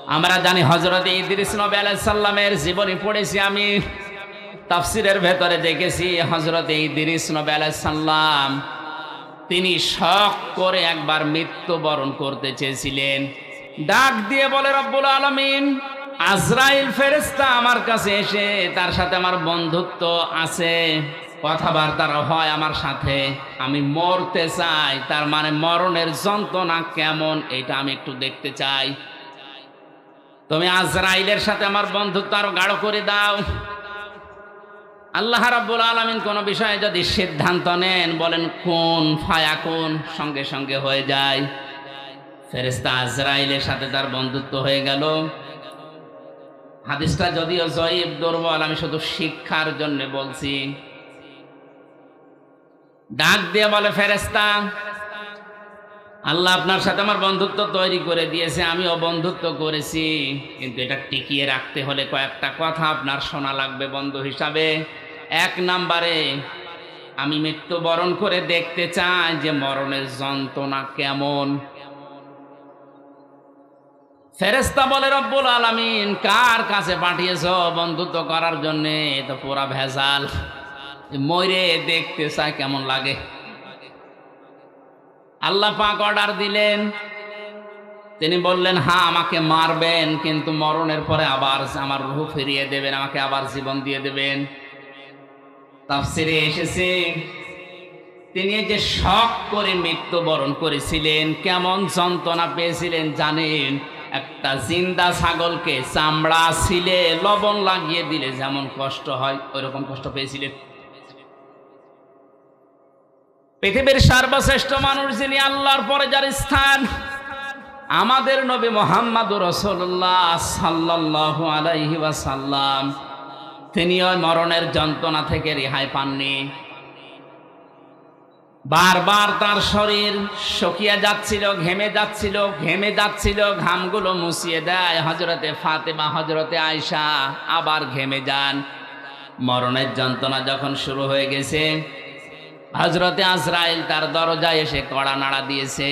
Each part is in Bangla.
আমরা জানি হযরত ইদ্রিস নবী আলাইহিস সালামের জীবনী পড়েছি, আমি তাফসীরের ভেতরে দেখেছি হযরত ইদ্রিস নবী আলাইহিস সালাম তিনি শখ করে একবার মৃত্যুবরণ করতে চেয়েছিলেন। ডাক দিয়ে বলে রব্বুল আলামিন, আজরাইল ফেরেশতা আমার কাছে এসে তার সাথে আমার বন্ধুত্ব আছে, কথাবার্তা হয় আমার সাথে, আমি মরতে চাই, তার মানে মরণের যন্ত্রণা কেমন এটা আমি একটু দেখতে চাই। তুমি আজরাইলের সাথে আমার বন্ধুত্ব আরো গাঢ় করে দাও। আল্লাহ রাব্বুল আলামিন কোন বিষয়ে যদি সিদ্ধান্ত নেন, বলেন কোন ফায়াকুন, সঙ্গে সঙ্গে হয়ে যায়। ফেরেশতা আজরাইলের সাথে তার বন্ধুত্ব হয়ে গেল। হাদিসটা যদিও জয়ীফ, দুর্বল, আমি শুধু শিক্ষার জন্য বলছি। ডাক দিয়ে বলে ফেরেশতা, আল্লাহ আপনার সাথে আমার বন্ধুত্ব তৈরি করে দিয়েছে, আমিও বন্ধুত্ব করেছি, কিন্তু এটা টিকিয়ে রাখতে হলে কয়েকটা কথা আপনার শোনা লাগবে বন্ধু হিসাবে। এক নম্বরে, আমি মৃত্যুবরণ করে দেখতে চাই যে মরণের যন্ত্রণা কেমন। ফেরেশতা বলে রব্বুল আলামিন, কার কাছে পাঠিয়েছো বন্ধুত্ব করার জন্য? তো পুরা ভেজাল, মরে দেখতে চায় কেমন লাগে। আল্লাহ পাক অর্ডার দিলেন, তিনি বললেন হ্যাঁ আমাকে মারবেন, কিন্তু মরণের পরে আবার আমার রূহ ফিরিয়ে দেবেন, আমাকে আবার জীবন দিয়ে দেবেন। তাফসীরে এসেছে তিনি যে শখ করে মৃত্যুবরণ করেছিলেন, কেমন যন্ত্রণা পেয়েছিলেন জানেন? একটা জিন্দা ছাগলকে চামড়া ছিলে লবণ লাগিয়ে দিলে যেমন কষ্ট হয়, ওইরকম কষ্ট পেয়েছিলেন। পৃথিবীর সর্বশ্রেষ্ঠ মানুষ যিনি, আল্লাহর পরে যার স্থান, আমাদের নবী মুহাম্মদুর রাসূলুল্লাহ সাল্লাল্লাহু আলাইহি ওয়াসাল্লাম, তিনি ওই মরণের যন্ত্রণা থেকে রেহাই পাননি। বারবার তার শরীর শুকিয়ে যাচ্ছিল, ঘেমে যাচ্ছিল, ঘামগুলো মুছিয়ে দেয় হযরতে ফাতেমা, হযরতে আয়েশা, আবার ঘেমে যান। মরণের যন্ত্রণা যখন শুরু হয়ে গেছে, হযরতে আজরাইল তার দরজায় এসে কড়া নাড়া দিয়েছে।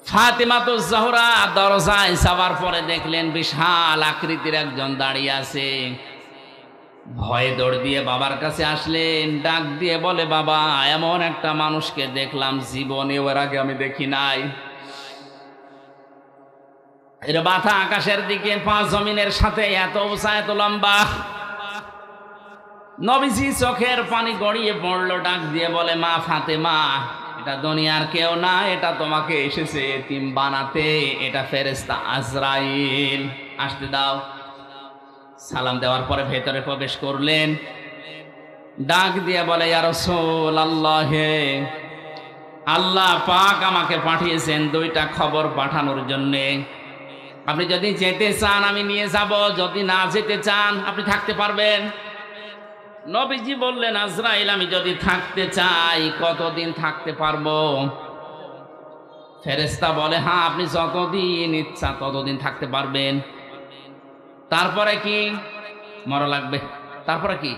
ফাতেমাতুজ জোহরা দরজায় যাওয়ার পরে দেখলেন বিশাল আকৃতির একজন দাঁড়িয়ে আছে। ভয়ে দৌড় দিয়ে বাবার কাছে আসলেন, ডাক দিয়ে বলে, বাবা, এমন একটা মানুষকে দেখলাম জীবনে এর আগে আমি দেখি নাই। এর মাথা আকাশের দিকে, পা জমিনের সাথে, এত উঁচা, এত লম্বা। নবীজি চোখের পানি গড়িয়ে পড়লো, ডাক দিয়ে বলে, মা ফাতেমা, এটা দুনিয়ার কেউ না, এটা তোমাকে এসেছে এতিম বানাতে, এটা ফেরেশতা আজরাইল, আসতে দাও। সালাম দেওয়ার পরে ভেতরে প্রবেশ করলেন, ডাক দিয়ে বলে, ইয়া রাসূলুল্লাহ, আল্লাহ পাক আমাকে পাঠিয়েছেন দুইটা খবর পাঠানোর জন্য। আপনি যদি যেতে চান আমি নিয়ে যাব, যদি না যেতে চান আপনি থাকতে পারবেন। নবীজি বললেন, আজরাইল, আমি যদি থাকতে চাই কতদিন থাকতে পারবো? ফেরেশতা বলে, হ্যাঁ আপনি যতদিন ইচ্ছা ততদিন থাকতে পারবেন। তারপরে কি? মরা লাগবে। তারপরে কি?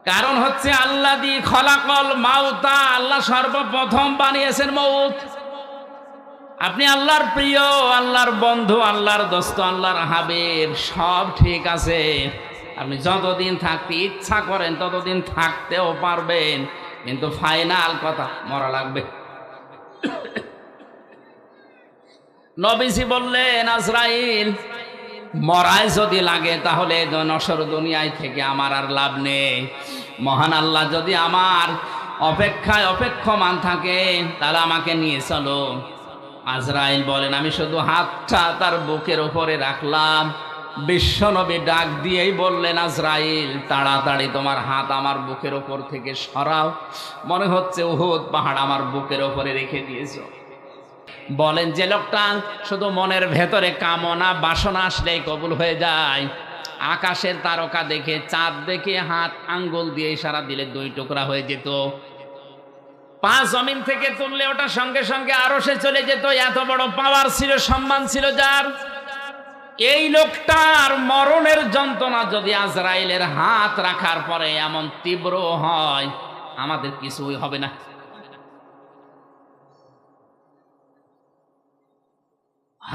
কারণ হচ্ছে আল্লাযী খলাকাল মাউতা, আল্লাহ সর্বপ্রথম বানিয়েছেন মউত। আপনি আল্লাহর প্রিয়, আল্লাহর বন্ধু, আল্লাহর দোস্ত, আল্লাহর হাবিব, সব ঠিক আছে, আপনি যতদিন থাকতে ইচ্ছা করেন ততদিন থাকতেও পারবেন, কিন্তু ফাইনাল কথা, মরা লাগবে। নবীজি বললেন, আজরাইল, মরায় যদি লাগে তাহলে নশ্বর দুনিয়ায় থেকে আমার আর লাভ নেই। মহান আল্লাহ যদি আমার অপেক্ষায় অপেক্ষমান থাকে তাহলে আমাকে নিয়ে চলো। আজরাইল বলেন, আমি শুধু হাতটা তার বুকের উপরে রাখলাম। বিশ্বনবী ডাক দিয়েই বললেন, আজরাইল, তাড়াতাড়ি তোমার হাত আমার বুকের ওপর থেকে সরাও, মনে হচ্ছে উহুদ পাহাড় আমার বুকের ওপরে রেখে দিয়েছো। বলেন, যে লোকটা শুধু মনের ভেতরে কামনা বাসনা আসলেই কবুল হয়ে যায়, আকাশের তারকা দেখে, চাঁদ দেখে হাত আঙ্গুল দিয়ে ইশারা দিলে দুই টুকরা হয়ে যেত। পা জমিন থেকে তুললে ওটা সঙ্গে সঙ্গে আরশে চলে যেত। এত বড় পাওয়ার ছিল, সম্মান ছিল যার। এই লোকটার মরণের যন্ত্রণা যদি আজরাইলের হাত রাখার পরে এমন তীব্র হয়, আমাদের কিছুই হবে না।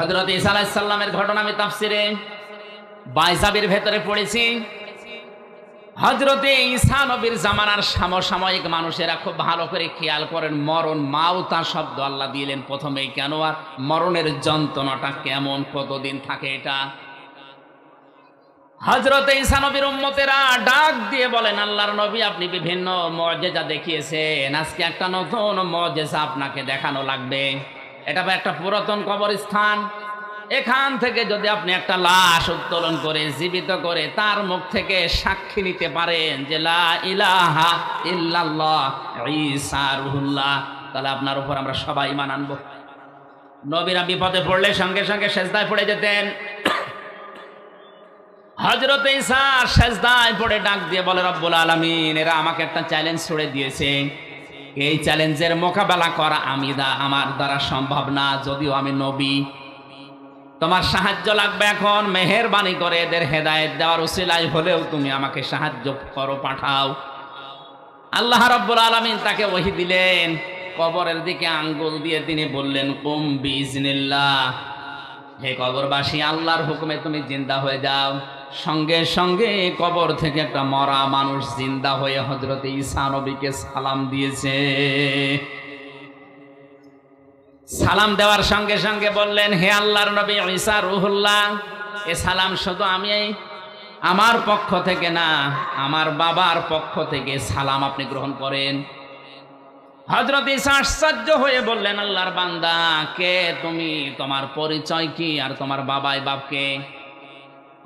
হযরত ঈসা আলাইহিস সালামের ঘটনা আমি তাফসিরে বাইজাবির ভেতরে পড়েছি। হযরতে ঈসা নবীর জামানার সমসাময়িক মানুষেরা খুব ভালো করে খেয়াল করেন, মরণ মাউতা শব্দ আল্লাহ দিলেন প্রথমেই কেন, আর মরণের যন্ত্রণাটা কেমন, কতদিন থাকে এটা। হযরতে ঈসা নবীর উম্মতেরা ডাক দিয়ে বলেন, আল্লাহর নবী আপনি বিভিন্ন মুআজিজা দেখিয়েছেন, আজকে একটা নতুন মুআজিজা আপনাকে দেখানো লাগবে। এটা একটা পুরাতন কবরস্থান, এখান থেকে যদি আপনি একটা লাশ উত্তোলন করে জীবিত করে তার মুখ থেকে সাক্ষী নিতে পারেন যে লা ইলাহা ইল্লাল্লাহ ঈসা রুহুল্লাহ, তাহলে আপনার উপর আমরা সবাই ঈমান আনবো। নবীরা বিপদে পড়লে সঙ্গে সঙ্গে সেজদায় পড়ে যেতেন। হযরত ঈসা সেজদায় পড়ে ডাক দিয়ে বলে, রব্বুল আলামিন, এরা আমাকে একটা চ্যালেঞ্জ ছুড়ে দিয়েছে, এই চ্যালেঞ্জের মোকাবেলা করা আমার দ্বারা সম্ভব না, যদিও আমি নবী। তোমার সাহায্য লাগবে এখন, মেহেরবানি করে এদের হেদায়েত দেওয়ার উসিলায় হলেও তুমি আমাকে সাহায্য করো, পাঠাও। আল্লাহ রাব্বুল আলামিন তাকে ওহী দিলেন, কবরের দিকে আঙ্গুল দিয়ে তিনি বললেন, কুম বিইজনিল্লাহ, হে কবরবাসী, আল্লাহর হুকুমে তুমি জিন্দা হয়ে যাও। সঙ্গে সঙ্গে কবর থেকে একটা মরা মানুষ জিন্দা হয়ে হযরত ঈসা নবীকে সালাম দিয়েছে। সালাম দেওয়ার সঙ্গে সঙ্গে বললেন, হে আল্লাহর নবী ঈসা রুহুল্লাহ, এ সালাম শুধু আমি আমার পক্ষ থেকে না, আমার বাবার পক্ষ থেকে সালাম আপনি গ্রহণ করেন। হযরত ঈসা আশ্চর্য হয়ে বললেন, আল্লাহর বান্দা, কে তুমি, তোমার পরিচয় কি, আর তোমার বাবাই বাপকে?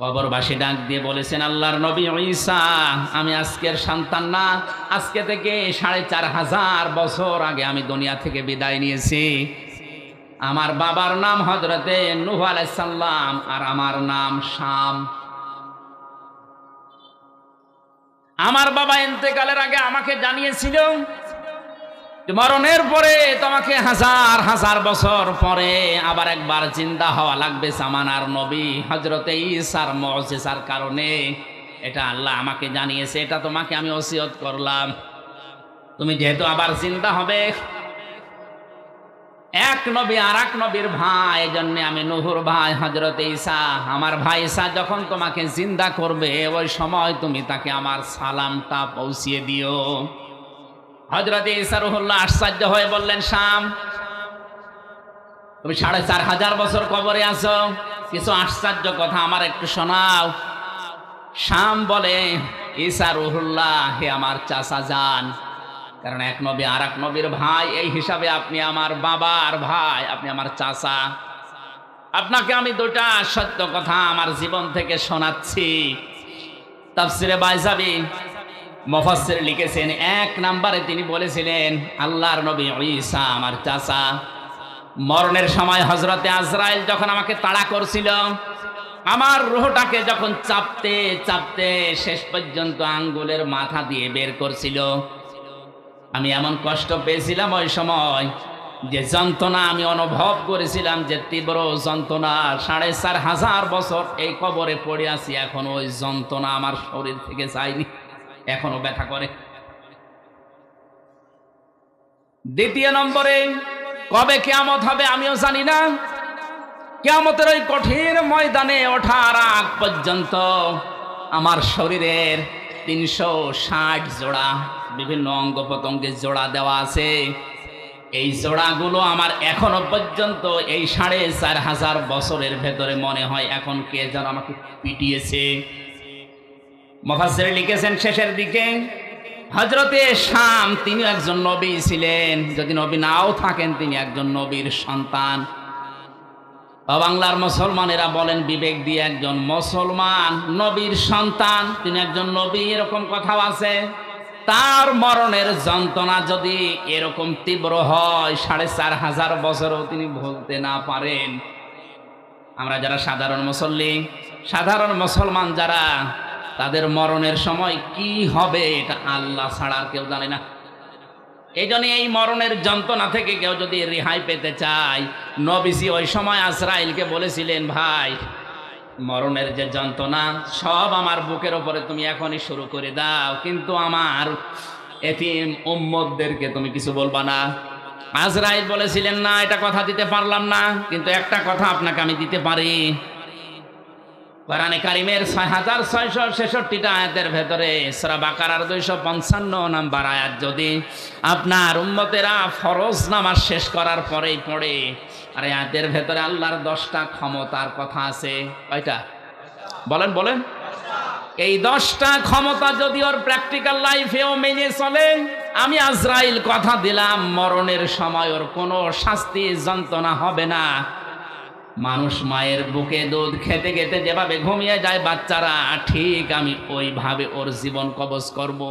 কবরবাসী ডাক দিয়ে বলেছেন, আল্লাহর নবী ঈসা, আমি আজকের সন্তান না, আজকে থেকে ৪৫০০ বছর আগে আমি দুনিয়া থেকে বিদায় নিয়েছি। আমার বাবার নাম হযরতে নূহ আলাইহিস সালাম, আর আমার নাম শাম। আমার বাবা ইন্তেকালের আগে আমাকে জানিয়েছিল মরণের পরে তোমাকে ১০০০ বছর পরে আবার একবার জিন্দা হওয়া লাগবে জামানার নবী হযরতে ঈসার মুজিজার কারণে। এটা আল্লাহ আমাকে জানিয়েছে, এটা তোমাকে আমি ওসিয়ত করলাম। তুমি যেহেতু আবার জিন্দা হবে, এক নবী আর এক নবীর ভাই, এজন্য আমি নূহুর ভাই হযরতে ঈসা, আমার ভাই ঈসা যখন তোমাকে জিন্দা করবে ওই সময় তুমি তাকে আমার সালামটা পৌঁছিয়ে দিও। হযরত ঈসা রুহুল্লাহ আশ্চর্য হয়ে বললেন, শাম, তুমি ৪৫০০ বছর কবরে আছো, কিছু আশ্চর্য কথা আমার একটু শোনাও। শাম বলে, ঈসা রুহুল্লাহ, হে আমার চাচা যান, কারণ এক নবী আর এক নবীর ভাই, এই হিসাবে আপনি আমার বাবার ভাই, আপনি আমার চাচা। আপনাকে আমি দুটা সত্য কথা আমার জীবন থেকে শোনাচ্ছি। তাফসিরে বাইজাবি মুফাসসির লিখেছেন, ১ নম্বরে তিনি বলেছিলেন, আল্লাহর নবী ঈসা আমার চাচা। মরণের সময় হযরতে আজরাইল যখন আমাকে তাড়া করছিল, আমার রূহটাকে যখন চাপতে চাপতে শেষ পর্যন্ত আঙ্গুলের মাথা দিয়ে বের করছিল, আমি এমন কষ্ট পেয়েছিলাম ওই সময়, যে যন্ত্রণা আমি অনুভব করেছিলাম, যে তীব্র যন্ত্রণা। ৪৫০০ বছর এই কবরে পড়ে আছি, এখন ওই যন্ত্রণা আমার শরীর থেকে যায়নি, এখনো ব্যথা করে। দ্বিতীয় নম্বরে, কবে কিয়ামত হবে আমিও জানি না। কিয়ামতের ওই কঠিন ময়দানে ওঠার আগ পর্যন্ত আমার শরীরের ৩৬০ জোড়া বিভিন্ন অঙ্গ প্রত্যঙ্গে জোড়া দেওয়া আছে। এই জোড়াগুলো আমার এখনো পর্যন্ত এই ৪৫০০ বছরের ভেতরে মনে হয় এখন কে যেন আমাকে পিটিয়েছে। মুফাসসির লিখেছেন শেষের দিকে, হযরতে শাম তিনি একজন নবী ছিলেন, যদি নবী নাও থাকেন তিনি একজন নবীর সন্তান। বাংলার মুসলমানেরা বলেন বিবেক দিয়ে, একজন মুসলমান নবীর সন্তান, তিনি একজন নবী, এরকম কথাও আছে। তার মরণের যন্ত্রণা যদি এরকম তীব্র হয়, ৪৫০০ বছরও তিনি ভুলতে না পারেন, আমরা যারা সাধারণ মুসল্লি, সাধারণ মুসলমান যারা, তাদের মরণের সময় কি হবে এটা আল্লাহ ছাড়া আর কেউ জানে না। এই জন্য এই মরণের যন্ত্রণা থেকে কেউ যদি রেহাই পেতে চায়, নবীজি ওই সময় আজরাইলকে বলেছিলেন, ভাই মরণের যে যন্ত্রণা সব আমার বুকের ওপরে তুমি এখনই শুরু করে দাও, কিন্তু আমার এতিম উম্মতদেরকে তুমি কিছু বলবা না। আজরাইল বলেছিলেন, না এটা কথা দিতে পারলাম না, কিন্তু একটা কথা আপনাকে আমি দিতে পারি। কোরআনে কারিমের 6666টা আয়াতের ভেতরে সূরা বাকারার 255 নাম্বার আয়াত যদি আপনার উম্মতেরা ফরজ নামাজ শেষ করার পরেই পড়ে, আর এই আয়াতের ভেতরে আল্লাহর 10টা ক্ষমতার কথা আছে। কয়টা বলেন বলেন? এই 10টা ক্ষমতা যদি ওর প্র্যাকটিক্যাল লাইফেও মেনে চলে, আমি আজরাইল কথা দিলাম মরণের সময় ওর কোনো শাস্তি যন্ত্রণা হবে না। মানুষ মায়ের বুকে দুধ খেতে খেতে যেভাবে ঘুমিয়ে যায় বাচ্চারা, ঠিক আমি ওইভাবে ওর জীবন কবজ করব।